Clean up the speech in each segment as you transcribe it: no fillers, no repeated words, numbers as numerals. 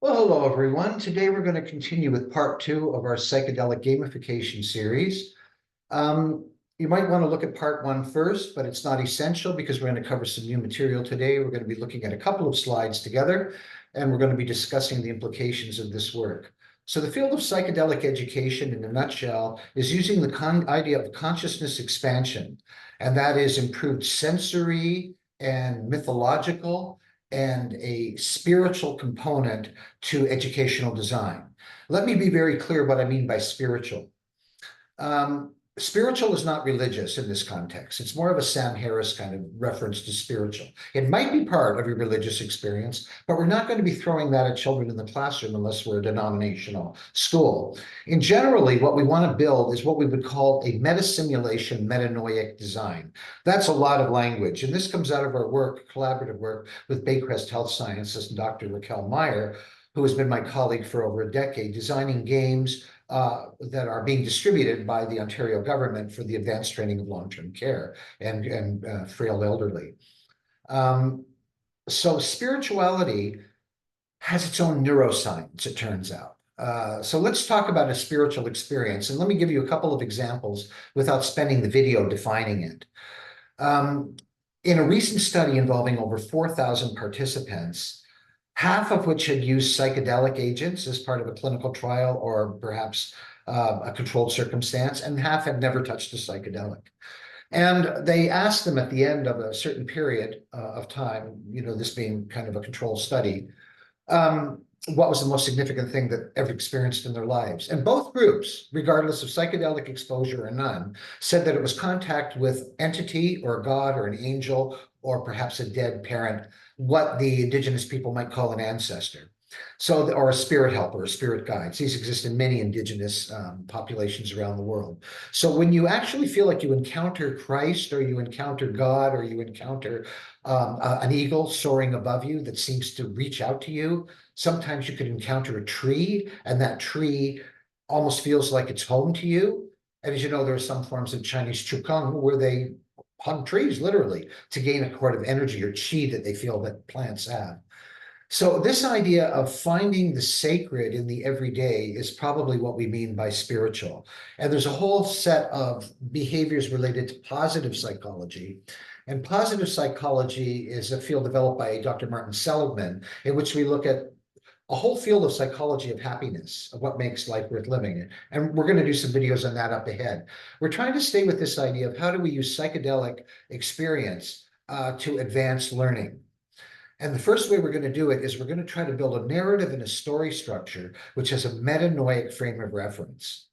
Well, hello, everyone. Today we're going to continue with part two of our psychedelic gamification series. You might want to look at part one first, but it's not essential because we're going to cover some new material today. We're going to be looking at a couple of slides together, and we're going to be discussing the implications of this work. So the field of psychedelic education, in a nutshell, is using the idea of consciousness expansion, and that is improved sensory and mythological and a spiritual component to educational design. Let me be very clear what I mean by spiritual. Spiritual is not religious in this context. It's more of a Sam Harris kind of reference to spiritual. It might be part of your religious experience, but we're not going to be throwing that at children in the classroom unless we're a denominational school. In generally, what we want to build is what we would call a meta-simulation, metanoic design. That's a lot of language, and this comes out of our work, collaborative work with Baycrest Health Sciences and Dr. Raquel Meyer, who has been my colleague for over a decade, designing games that are being distributed by the Ontario government for the advanced training of long-term care and frail elderly. So spirituality has its own neuroscience, it turns out. So let's talk about a spiritual experience, and let me give you a couple of examples without spending the video defining it. In a recent study involving over 4,000 participants, half of which had used psychedelic agents as part of a clinical trial or perhaps a controlled circumstance, and half had never touched a psychedelic. And they asked them at the end of a certain period of time, this being kind of a controlled study, what was the most significant thing that ever experienced in their lives. And both groups, regardless of psychedelic exposure or none, said that it was contact with entity or God or an angel or perhaps a dead parent, what the indigenous people might call an ancestor. So, or a spirit helper, a spirit guides. These exist in many indigenous populations around the world. So when you actually feel like you encounter Christ or you encounter God or you encounter an eagle soaring above you that seems to reach out to you, sometimes you could encounter a tree and that tree almost feels like it's home to you. And as you know, there are some forms of Chinese Qigong where they hug trees literally to gain a sort of energy or qi that they feel that plants have. So this idea of finding the sacred in the everyday is probably what we mean by spiritual. And there's a whole set of behaviors related to positive psychology. And positive psychology is a field developed by Dr. Martin Seligman, in which we look at a whole field of psychology of happiness, of what makes life worth living. And we're going to do some videos on that up ahead. We're trying to stay with this idea of how do we use psychedelic experience to advance learning. And the first way we're going to do it is we're going to try to build a narrative and a story structure which has a metanoic frame of reference.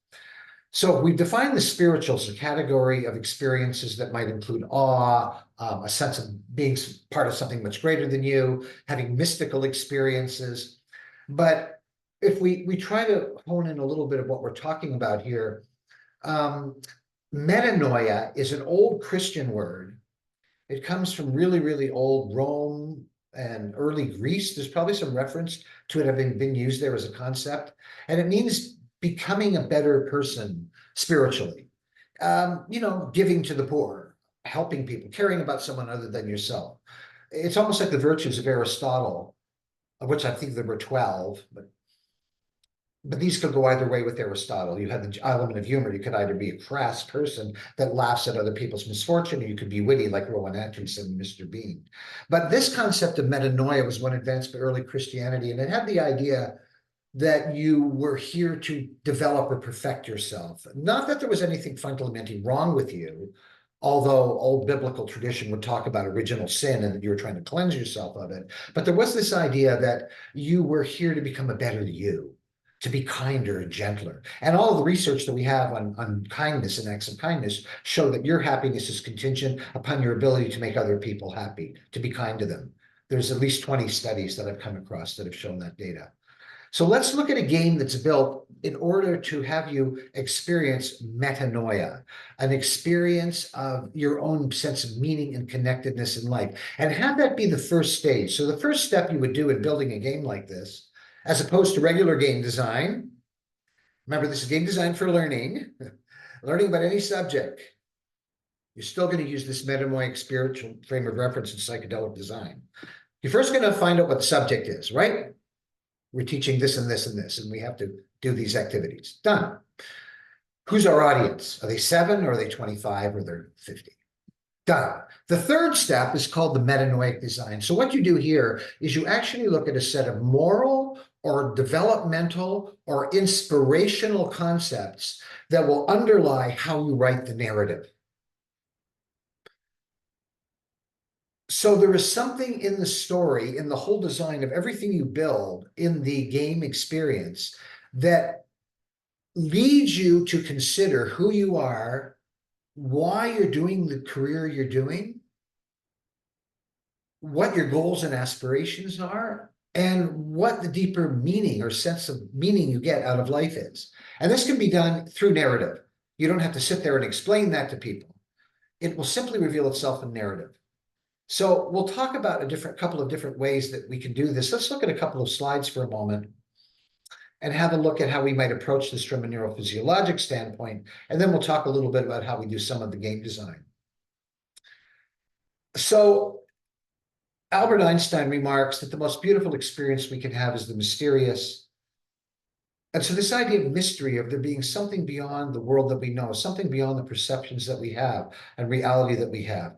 So we've defined the spiritual as a category of experiences that might include awe, a sense of being part of something much greater than you, having mystical experiences. But if we try to hone in a little bit of what we're talking about here, metanoia is an old Christian word. It comes from really, really old Rome and early Greece. There's probably some reference to it having been used there as a concept. And it means becoming a better person spiritually, giving to the poor, helping people, caring about someone other than yourself. It's almost like the virtues of Aristotle, of which I think there were 12, but these could go either way with Aristotle. You had the element of humor. You could either be a crass person that laughs at other people's misfortune, or you could be witty like Rowan Atkinson and Mr. Bean. But this concept of metanoia was one advanced by early Christianity, and it had the idea that you were here to develop or perfect yourself. Not that there was anything fundamentally wrong with you, although old biblical tradition would talk about original sin and that you were trying to cleanse yourself of it. But there was this idea that you were here to become a better you, to be kinder and gentler. And all of the research that we have on kindness and acts of kindness show that your happiness is contingent upon your ability to make other people happy, to be kind to them. There's at least 20 studies that I've come across that have shown that data. So let's look at a game that's built in order to have you experience metanoia, an experience of your own sense of meaning and connectedness in life, and have that be the first stage. So the first step you would do in building a game like this, as opposed to regular game design, remember this is game design for learning, learning about any subject, you're still going to use this metanoic spiritual frame of reference in psychedelic design. You're first going to find out what the subject is, right? We're teaching this and this and this, and we have to do these activities. Done. Who's our audience? Are they 7 or are they 25 or they're 50? Done. The third step is called the metanoic design. So what you do here is you actually look at a set of moral or developmental or inspirational concepts that will underlie how you write the narrative. So there is something in the story, in the whole design of everything you build in the game experience that leads you to consider who you are, why you're doing the career you're doing, what your goals and aspirations are, and what the deeper meaning or sense of meaning you get out of life is. And this can be done through narrative. You don't have to sit there and explain that to people. It will simply reveal itself in narrative. So we'll talk about a couple of different ways that we can do this. Let's look at a couple of slides for a moment and have a look at how we might approach this from a neurophysiologic standpoint. And then we'll talk a little bit about how we do some of the game design. So Albert Einstein remarks that the most beautiful experience we can have is the mysterious. And so this idea of mystery, of there being something beyond the world that we know, something beyond the perceptions that we have and reality that we have,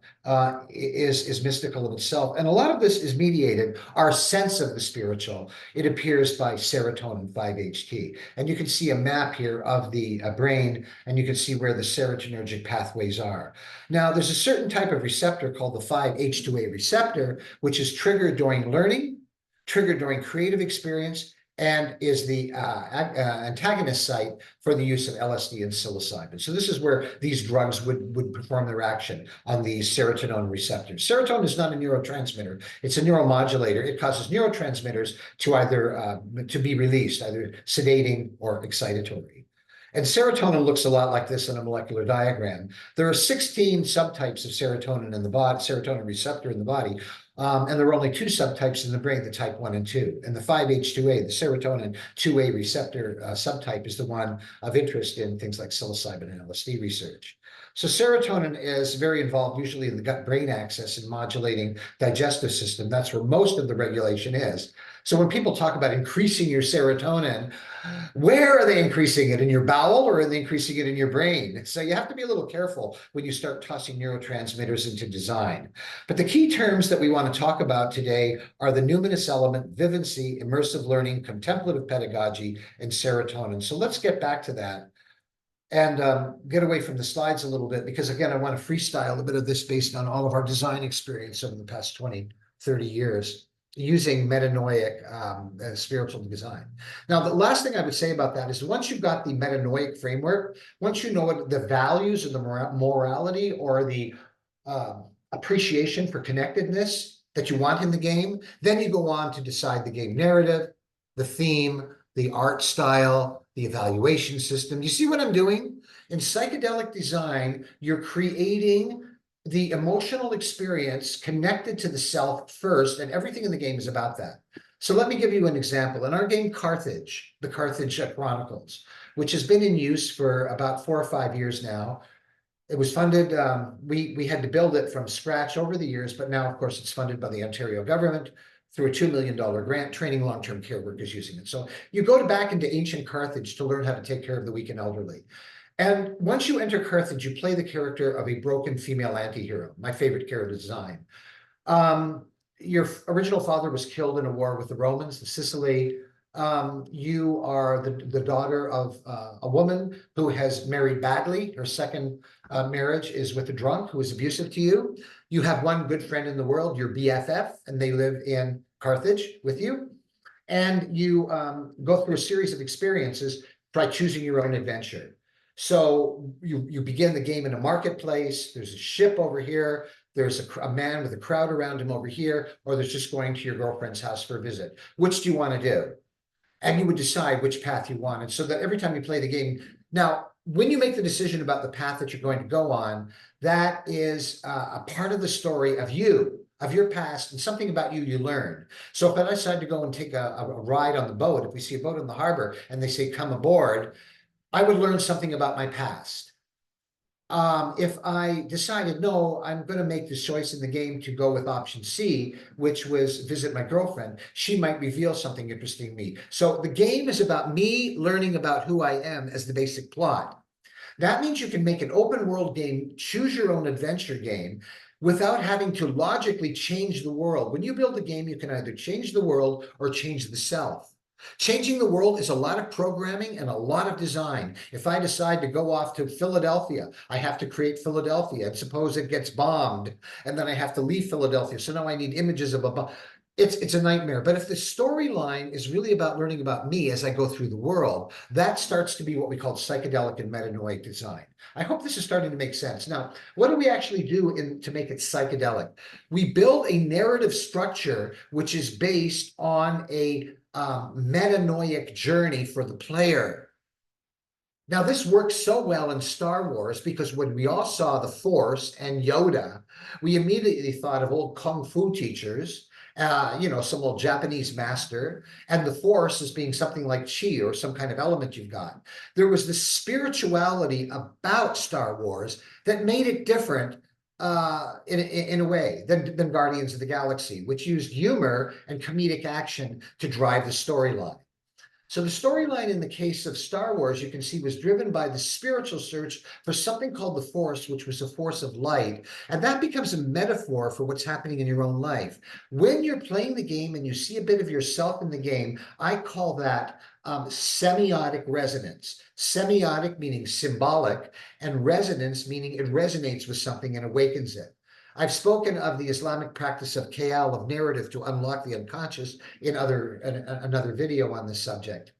is mystical in itself. And a lot of this is mediated, our sense of the spiritual. It appears by serotonin 5-HT. And you can see a map here of the brain, and you can see where the serotonergic pathways are. Now, there's a certain type of receptor called the 5-H2A receptor, which is triggered during learning, triggered during creative experience, and is the antagonist site for the use of LSD and psilocybin. So this is where these drugs would perform their action on the serotonin receptors. Serotonin is not a neurotransmitter. It's a neuromodulator. It causes neurotransmitters to either to be released, either sedating or excitatory. And serotonin looks a lot like this in a molecular diagram. There are 16 subtypes of serotonin in the body, serotonin receptor in the body. And there are only 2 subtypes in the brain, the type 1 and 2. And the 5-H2A, the serotonin 2A receptor subtype, is the one of interest in things like psilocybin and LSD research. So serotonin is very involved usually in the gut-brain axis and modulating digestive system. That's where most of the regulation is. So when people talk about increasing your serotonin, where are they increasing it? In your bowel, or are they increasing it in your brain? So you have to be a little careful when you start tossing neurotransmitters into design. But the key terms that we want to talk about today are the numinous element, vivency, immersive learning, contemplative pedagogy, and serotonin. So let's get back to that and get away from the slides a little bit, because again, I want to freestyle a bit of this based on all of our design experience over the past 20, 30 years using metanoic spiritual design. Now, the last thing I would say about that is once you've got the metanoic framework, once you know what the values and the morality or the appreciation for connectedness that you want in the game, then you go on to decide the game narrative, the theme, the art style, the evaluation system. You see what I'm doing? In psychedelic design, you're creating the emotional experience connected to the self first, and everything in the game is about that. So let me give you an example. In our game Carthage, the Carthage Chronicles, which has been in use for about 4 or 5 years now. It was funded, we had to build it from scratch over the years, but now, of course, it's funded by the Ontario government through a $2 million grant, training long-term care workers using it. So you go back into ancient Carthage to learn how to take care of the weak and elderly. And once you enter Carthage, you play the character of a broken female anti-hero, my favorite character design. Your original father was killed in a war with the Romans, the Sicily. You are the daughter of a woman who has married badly. Her second marriage is with a drunk who is abusive to you. You have one good friend in the world, your BFF, and they live in Carthage with you. And you go through a series of experiences by choosing your own adventure. So you begin the game in a marketplace. There's a ship over here. There's a man with a crowd around him over here, or there's just going to your girlfriend's house for a visit. Which do you want to do? And you would decide which path you wanted, so that every time you play the game. Now, when you make the decision about the path that you're going to go on, that is a part of the story of you, of your past, and something about you you learned. So if I decide to go and take a ride on the boat, if we see a boat in the harbor and they say, come aboard, I would learn something about my past. If I decided, no, I'm going to make this choice in the game to go with option C, which was visit my girlfriend, she might reveal something interesting to me. So the game is about me learning about who I am as the basic plot. That means you can make an open world game, choose your own adventure game, without having to logically change the world. When you build a game, you can either change the world or change the self. Changing the world is a lot of programming and a lot of design. If I decide to go off to Philadelphia, I have to create Philadelphia. And suppose it gets bombed, and then I have to leave Philadelphia. So now I need images of a bomb. It's a nightmare. But if the storyline is really about learning about me as I go through the world, that starts to be what we call psychedelic and metanoid design. I hope this is starting to make sense. Now, what do we actually do to make it psychedelic? We build a narrative structure which is based on a metanoic journey for the player. Now, this works so well in Star Wars because when we all saw the Force and Yoda, we immediately thought of old Kung Fu teachers, some old Japanese master, and the Force as being something like chi or some kind of element you've got. There was this spirituality about Star Wars that made it different in a way than Guardians of the Galaxy, which used humor and comedic action to drive the storyline. So the storyline in the case of Star Wars, you can see, was driven by the spiritual search for something called the Force, which was a force of light. And that becomes a metaphor for what's happening in your own life. When you're playing the game and you see a bit of yourself in the game, I call that semiotic resonance. Semiotic meaning symbolic, and resonance meaning it resonates with something and awakens it. I've spoken of the Islamic practice of khayal, of narrative to unlock the unconscious in another video on this subject.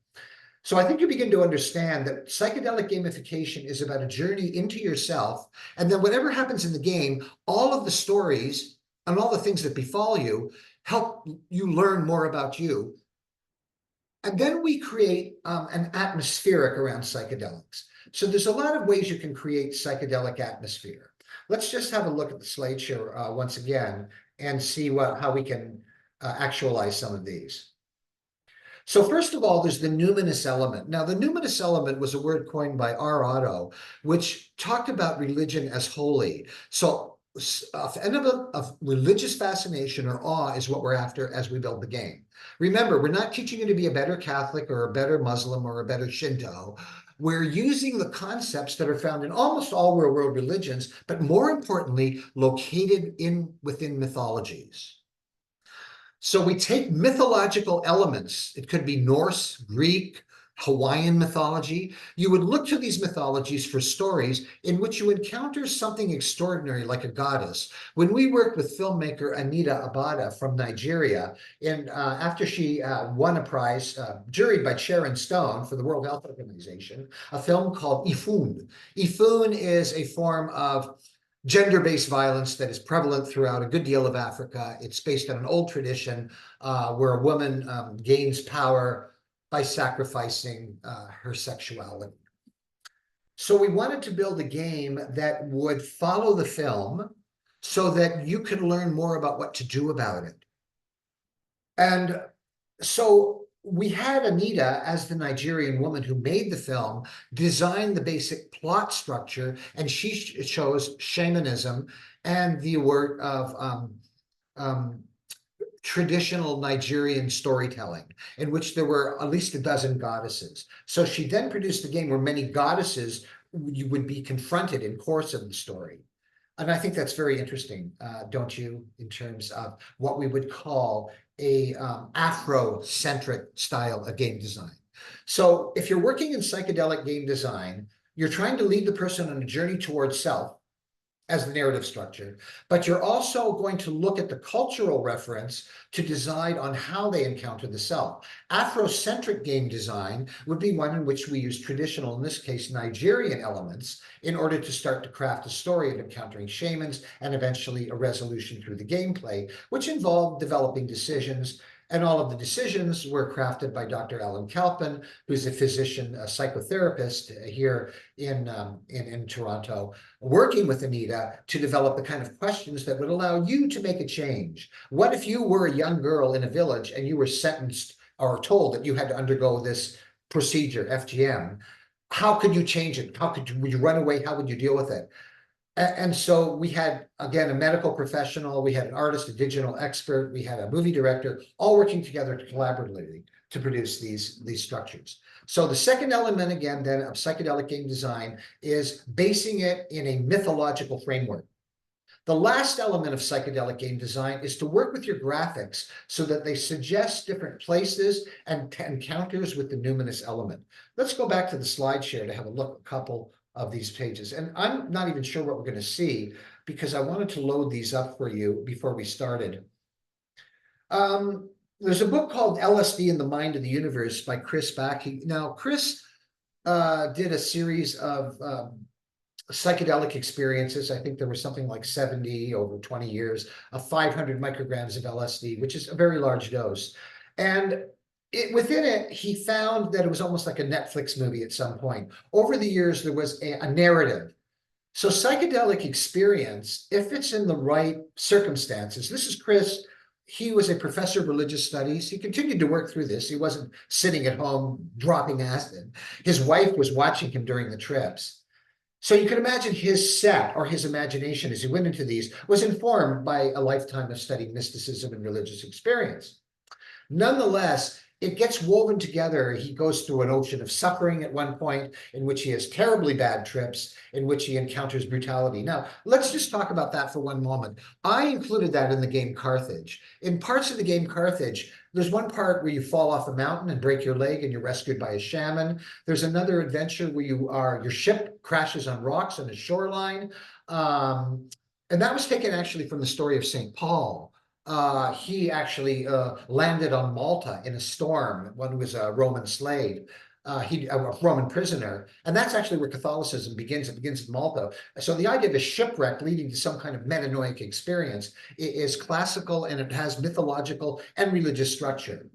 So I think you begin to understand that psychedelic gamification is about a journey into yourself, and then whatever happens in the game, all of the stories and all the things that befall you help you learn more about you. And then we create an atmospheric around psychedelics. So there's a lot of ways you can create psychedelic atmosphere. Let's just have a look at the slideshow once again and see how we can actualize some of these. So first of all, there's the numinous element. Now, the numinous element was a word coined by R. Otto, which talked about religion as holy. So an element of religious fascination or awe is what we're after as we build the game. Remember, we're not teaching you to be a better Catholic or a better Muslim or a better Shinto. We're using the concepts that are found in almost all real-world religions, but more importantly, located within mythologies. So we take mythological elements. It could be Norse, Greek, Hawaiian mythology. You would look to these mythologies for stories in which you encounter something extraordinary like a goddess. When we worked with filmmaker Anita Abada from Nigeria, after she won a prize, juried by Sharon Stone for the World Health Organization, a film called Ifun. Ifun is a form of gender-based violence that is prevalent throughout a good deal of Africa. It's based on an old tradition where a woman gains power by sacrificing her sexuality. So we wanted to build a game that would follow the film so that you can learn more about what to do about it. And so we had Anita, as the Nigerian woman who made the film, design the basic plot structure, and she chose shamanism and the word of traditional Nigerian storytelling, in which there were at least a dozen goddesses. So she then produced a game where many goddesses you would be confronted in course of the story. And I think that's very interesting, don't you, in terms of what we would call a Afro-centric style of game design. So if you're working in psychedelic game design, you're trying to lead the person on a journey towards self as the narrative structure, but you're also going to look at the cultural reference to decide on how they encounter the self. Afrocentric game design would be one in which we use traditional, in this case, Nigerian elements in order to start to craft a story of encountering shamans and eventually a resolution through the gameplay, which involved developing decisions. And all of the decisions were crafted by Dr. Alan Kalpin, who's a physician, a psychotherapist here in Toronto, working with Anita to develop the kind of questions that would allow you to make a change. What if you were a young girl in a village and you were sentenced or told that you had to undergo this procedure, FGM? How could you change it? Would you run away? How would you deal with it? And so we had, again, a medical professional, we had an artist, a digital expert, we had a movie director, all working together collaboratively to produce these structures. So the second element, again, then of psychedelic game design is basing it in a mythological framework. The last element of psychedelic game design is to work with your graphics so that they suggest different places and encounters with the numinous element. Let's go back to the slide share to have a look at a couple of these pages. And I'm not even sure what we're going to see because I wanted to load these up for you before we started. There's a book called LSD in the Mind of the Universe by Chris Bakke. Now, Chris did a series of psychedelic experiences. I think there was something like 70 over 20 years of 500 micrograms of LSD, which is a very large dose. And within it, he found that it was almost like a Netflix movie at some point. Over the years, there was a narrative. So psychedelic experience, if it's in the right circumstances, this is Chris. He was a professor of religious studies. He continued to work through this. He wasn't sitting at home dropping acid. His wife was watching him during the trips. So you can imagine his set or his imagination as he went into these was informed by a lifetime of studying mysticism and religious experience. Nonetheless, it gets woven together. He goes through an ocean of suffering at one point in which he has terribly bad trips, in which he encounters brutality. Now, let's just talk about that for one moment. I included that in the game Carthage. In parts of the game Carthage, there's one part where you fall off a mountain and break your leg and you're rescued by a shaman. There's another adventure where your ship crashes on rocks on a shoreline. And that was taken actually from the story of St. Paul. He actually landed on Malta in a storm. One was a Roman slave, a Roman prisoner, and that's actually where Catholicism begins. It begins in Malta. So the idea of a shipwreck leading to some kind of metanoic experience is classical, and it has mythological and religious structure.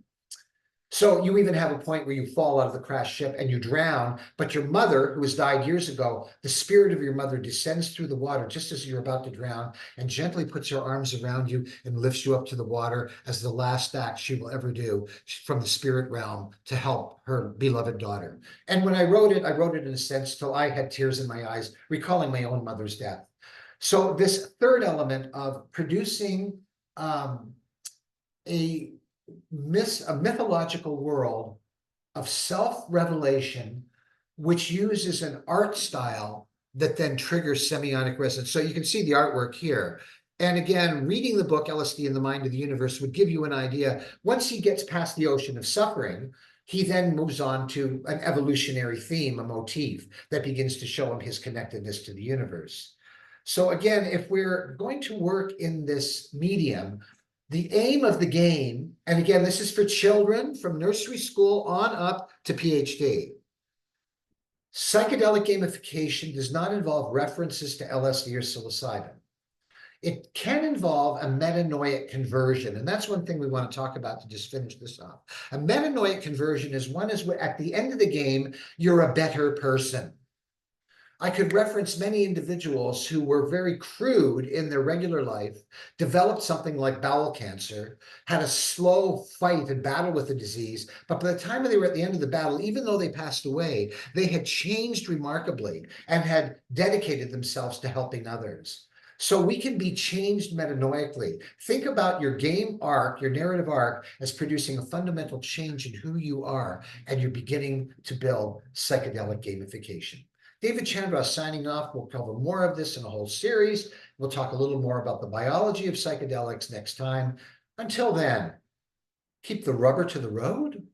So you even have a point where you fall out of the crashed ship and you drown, but your mother, who has died years ago, the spirit of your mother descends through the water just as you're about to drown and gently puts her arms around you and lifts you up to the water as the last act she will ever do from the spirit realm to help her beloved daughter. And when I wrote it in a sense till I had tears in my eyes, recalling my own mother's death. So this third element of producing a mythological world of self-revelation, which uses an art style that then triggers semiotic resonance. So you can see the artwork here. And again, reading the book LSD in the Mind of the Universe would give you an idea. Once he gets past the ocean of suffering, he then moves on to an evolutionary theme, a motif that begins to show him his connectedness to the universe. So again, if we're going to work in this medium, the aim of the game, and again, this is for children from nursery school on up to PhD. Psychedelic gamification does not involve references to LSD or psilocybin. It can involve a metanoic conversion, and that's one thing we want to talk about to just finish this off. A metanoic conversion is at the end of the game, you're a better person. I could reference many individuals who were very crude in their regular life, developed something like bowel cancer, had a slow fight and battle with the disease, but by the time they were at the end of the battle, even though they passed away, they had changed remarkably and had dedicated themselves to helping others. So we can be changed metanoically. Think about your game arc, your narrative arc, as producing a fundamental change in who you are, and you're beginning to build psychedelic gamification. David Chandra signing off. We'll cover more of this in a whole series. We'll talk a little more about the biology of psychedelics next time. Until then, keep the rubber to the road.